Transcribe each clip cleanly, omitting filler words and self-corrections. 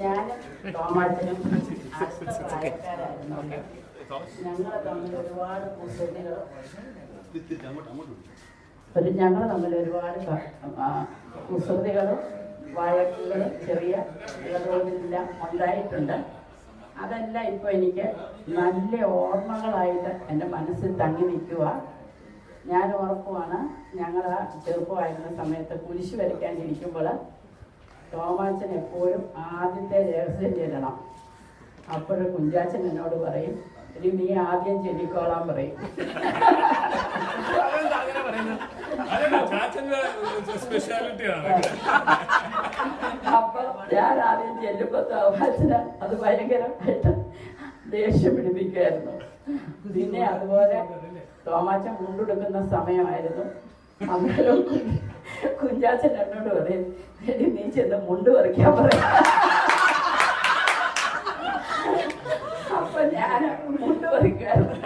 ഞാനും തോമാച്ചനും പ്രായക്കാരായിരുന്നു. ഞങ്ങൾ തമ്മിൽ ഒരുപാട് കുസൃതികളും വഴക്കുകളും ചെറിയ ഇടതോതിലെല്ലാം ഉണ്ടായിട്ടുണ്ട്. അതെല്ലാം ഇപ്പോൾ എനിക്ക് നല്ല ഓർമ്മകളായിട്ട് എൻ്റെ മനസ്സിൽ തങ്ങി നിൽക്കുക. ഞാൻ ഓർക്കുവാണ്, ഞങ്ങൾ ചെറുപ്പമായിരുന്ന സമയത്ത് കുരിശ് വരയ്ക്കാനിരിക്കുമ്പോൾ തോമാച്ചൻ എപ്പോഴും ആദ്യത്തെ രഹസ്യം ചെല്ലണം. അപ്പോഴും കുഞ്ചാച്ചൻ എന്നോട് പറയും, ഇനി നീ ആദ്യം ചൊല്ലിക്കോളാൻ പറയും. അപ്പൊ ഞാൻ ആദ്യം ചെല്ലുമ്പോ തോമാച്ചന് അത് ഭയങ്കരമായിട്ട് ദേഷ്യം പിടിപ്പിക്കുമായിരുന്നു. പിന്നെ അതുപോലെ തോമാച്ചൻ മുണ്ടെടുക്കുന്ന സമയമായിരുന്നു. അന്നേരം കുഞ്ചാച്ചൻ എന്നോട് പറയും, എടി നീ ചെന്ന് മുണ്ട് പറിക്കാൻ പറയാം. അപ്പൊ ഞാൻ മുണ്ട് പറിക്കായിരുന്നു.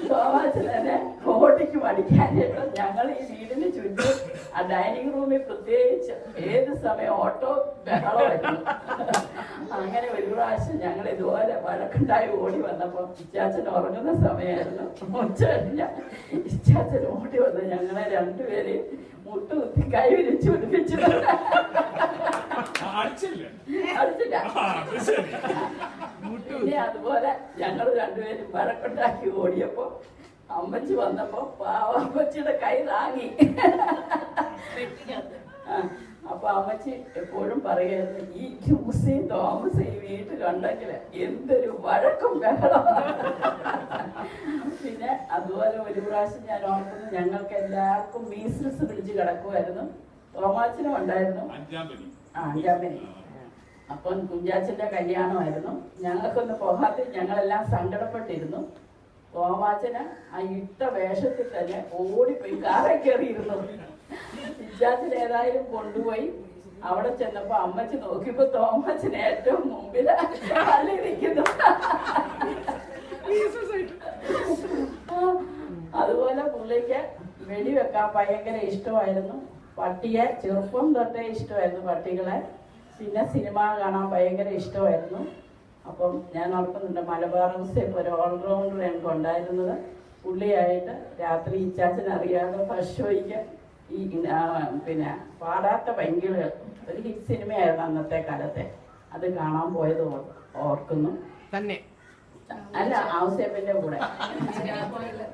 തോമാച്ചൻ തന്നെ ഓട്ടിക്ക് പഠിക്കാനായിട്ട് ഞങ്ങൾ ഈ വീടിന് ചുറ്റും ആ ഡൈനിങ് റൂമിൽ പ്രത്യേകിച്ച് ഏത് സമയം ഓട്ടോ ബഹളമായിരുന്നു. അങ്ങനെ ഒരു പ്രാവശ്യം ഞങ്ങൾ ഇതുപോലെ വഴക്കുണ്ടായി ഓടി വന്നപ്പോൾ ഇച്ചാച്ചൻ ഉറങ്ങുന്ന സമയമായിരുന്നു. ഉച്ച കഴിഞ്ഞ ഇച്ചാച്ചൻ ഓടി വന്ന് ഞങ്ങളെ രണ്ടുപേരെയും മുട്ടുകുത്തി കൈ വിരിച്ചു പിടിപ്പിച്ചു. അടിച്ചില്ല. പിന്നെ അതുപോലെ ഞങ്ങൾ രണ്ടുപേരും വഴക്കുണ്ടാക്കി ഓടിയപ്പോ അമ്മച്ചി വന്നപ്പോ അമ്മച്ചിയുടെ കൈ താങ്ങി. അപ്പൊ അമ്മച്ചി എപ്പോഴും പറയുന്നത്, ഈ ജൂസി തോമസ് ഈ വീട്ടിലുണ്ടെങ്കിൽ എന്തൊരു വഴക്കും ബഹളം. പിന്നെ അതുപോലെ ഒരു പ്രാവശ്യം ഞാൻ ഓർക്കുന്നു, ഞങ്ങൾക്ക് എല്ലാവർക്കും മീസിൽസ് പിടിച്ച് കിടക്കുമായിരുന്നു. തോമാച്ചനും ഉണ്ടായിരുന്നു 5-ാം പനി. അപ്പം കുഞ്ചാച്ചന്റെ കല്യാണമായിരുന്നു. ഞങ്ങൾക്കൊന്ന് പോകാതെ ഞങ്ങളെല്ലാം സങ്കടപ്പെട്ടിരുന്നു. തോമാച്ചന് ആ ഇട്ട വേഷത്തിൽ തന്നെ ഓടിപ്പോയി കാറിൽ കയറിയിരുന്നു. കുഞ്ചാച്ചൻ ഏതായാലും കൊണ്ടുപോയി. അവിടെ ചെന്നപ്പോ അമ്മച്ചി നോക്കിയപ്പോ തോമാച്ചന് ഏറ്റവും മുമ്പിൽ അല്ലിരിക്കുന്നു. അതുപോലെ പുള്ളിക്ക് വെടിവെക്കാൻ ഭയങ്കര ഇഷ്ടമായിരുന്നു. പട്ടിയെ ചെറുപ്പം തൊട്ടേ ഇഷ്ടമായിരുന്നു, പട്ടികളെ. പിന്നെ സിനിമ കാണാൻ ഭയങ്കര ഇഷ്ടമായിരുന്നു. അപ്പം ഞാൻ ഓർക്കുന്നുണ്ട്, മലബാർ ഹൗസിൽ ഇപ്പോൾ ഒരു ഓൾറൗണ്ടർ എനിക്ക് ഉണ്ടായിരുന്നത്. പുള്ളിയായിട്ട് രാത്രി ഇച്ചാച്ചൻ അറിയാതെ ഫസ്റ്റ് ഷോയ്ക്ക് ഈ പിന്നെ പാടാത്ത പൈങ്കിളുകൾ ഒരു ഹിറ്റ് സിനിമയായിരുന്നു അന്നത്തെ കാലത്തെ. അത് കാണാൻ പോയത് ഓർക്കുന്നു. തന്നെ അല്ല, ഔസേപ്പിന്റെ കൂടെ പോയത്.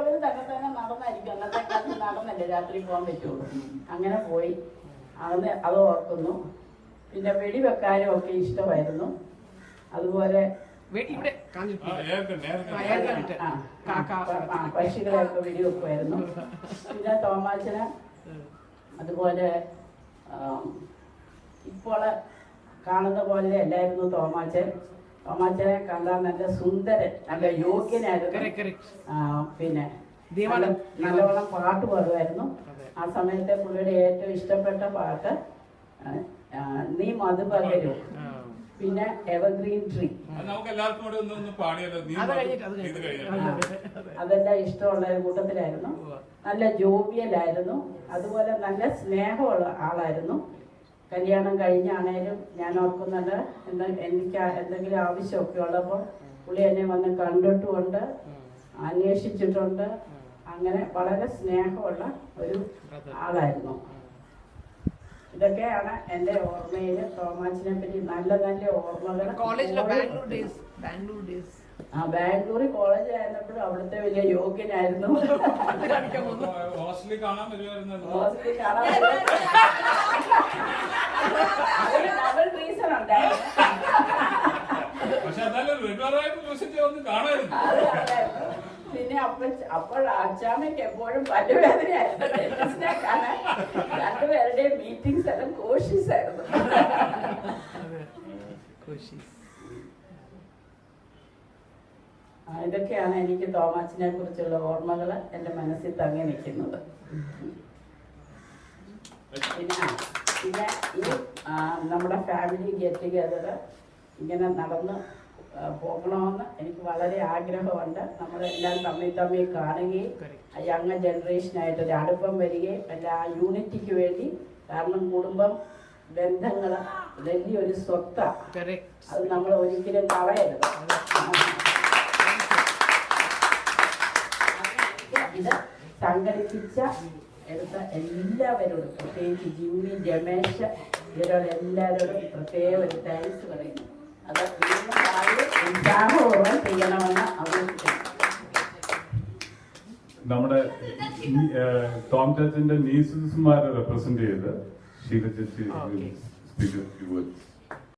അവർ തന്നെ നടന്നായിരിക്കും. അന്നത്തെ കാലത്ത് നടന്നല്ലേ രാത്രി പോകാൻ പറ്റുള്ളൂ. അങ്ങനെ പോയി. അത് ഓർക്കുന്നു. പിന്നെ വെടിവെക്കാനും ഒക്കെ ഇഷ്ടമായിരുന്നു. അതുപോലെ പക്ഷികളെയൊക്കെ വെടിവെക്കുമായിരുന്നു. പിന്നെ തോമാച്ചന് അതുപോലെ ഇപ്പോൾ കാണുന്ന പോലെ അല്ലായിരുന്നു തോമാച്ചൻ. തോമാച്ചനെ കണ്ടാൽ നല്ല സുന്ദരൻ, നല്ല യോഗ്യനായിരുന്നു. പിന്നെ നല്ലവണ്ണം പാട്ട് പാടുമായിരുന്നു. ആ സമയത്തെ പുള്ളിയുടെ ഏറ്റവും ഇഷ്ടപ്പെട്ട പാട്ട് നീ മധു പകരും, പിന്നെ എവർഗ്രീൻ ട്രീ. അതെല്ലാം ഇഷ്ടമുള്ള ഒരു കൂട്ടത്തിലായിരുന്നു. നല്ല ജോവിയലായിരുന്നു. അതുപോലെ നല്ല സ്നേഹമുള്ള ആളായിരുന്നു. കല്യാണം കഴിഞ്ഞാണേലും ഞാൻ ഓർക്കുന്നുണ്ട്, എനിക്ക് എന്തെങ്കിലും ആവശ്യമൊക്കെ ഉള്ളപ്പോൾ പുള്ളി എന്നെ വന്ന് കണ്ടിട്ടുമുണ്ട്, അന്വേഷിച്ചിട്ടുണ്ട്. അങ്ങനെ വളരെ സ്നേഹമുള്ള ഒരു ആളായിരുന്നു. ഇതൊക്കെയാണ് എൻ്റെ ഓർമ്മയിൽ തോമാച്ചിനെ പറ്റി നല്ല നല്ല ഓർമ്മകൾ. ബാംഗ്ലൂരിൽ കോളേജ് ആയിരുന്നപ്പോഴും അവിടുത്തെ വലിയ യോഗ്യനായിരുന്നു. ഹോസ്റ്റലിൽ കാണാൻ ഡബിൾ റീസൺ ഉണ്ടായിരുന്നു. പിന്നെ അപ്പോൾ അച്ചാമ്മയ്ക്ക് എപ്പോഴും പല്ലുവേദനയായിരുന്നു. ഡെന്റിസ്റ്റിനെ കാണാൻ രണ്ടുപേരുടെയും മീറ്റിംഗ്സ് എല്ലാം കോഷ്യസ് ആയിരുന്നു. ഇതൊക്കെയാണ് എനിക്ക് തോമാച്ചിനെ കുറിച്ചുള്ള ഓർമ്മകൾ എൻ്റെ മനസ്സിൽ തങ്ങി നിൽക്കുന്നത്. പിന്നെ ഈ നമ്മുടെ ഫാമിലി ഗെറ്റ് ടുഗെദർ ഇങ്ങനെ നടന്ന് പോകണമെന്ന് എനിക്ക് വളരെ ആഗ്രഹമുണ്ട്. നമ്മളെല്ലാം തമ്മിൽ കാണുകയും യങ് ജനറേഷനായിട്ട് ഒരു അടുപ്പം വരികയും എല്ലാ യൂണിറ്റിക്ക് വേണ്ടി. കാരണം കുടുംബം ബന്ധങ്ങൾ വലിയൊരു സ്വത്താണ്, അത് നമ്മൾ ഒരിക്കലും കളയരുത്. ഇത് സംഘടിപ്പിച്ച എടുത്ത എല്ലാവരോടും, പ്രത്യേകിച്ച് ജിമ്മി, രമേശ്, ഇവരോടെല്ലാവരോടും പ്രത്യേക ഒരു താങ്ക്സ് പറയുന്നു. അത് വീണ്ടും വളരെ ഉത്സാഹപൂർവ്വം ചെയ്യണമെന്ന് അപേക്ഷിക്കുന്നു. നമ്മുടെ ടോം ചാച്ചന്റെ നീസസ്മാരെ റെപ്രസെന്റ് ചെയ്ത് ഷീല ചേച്ചി സ്പീക്കർ.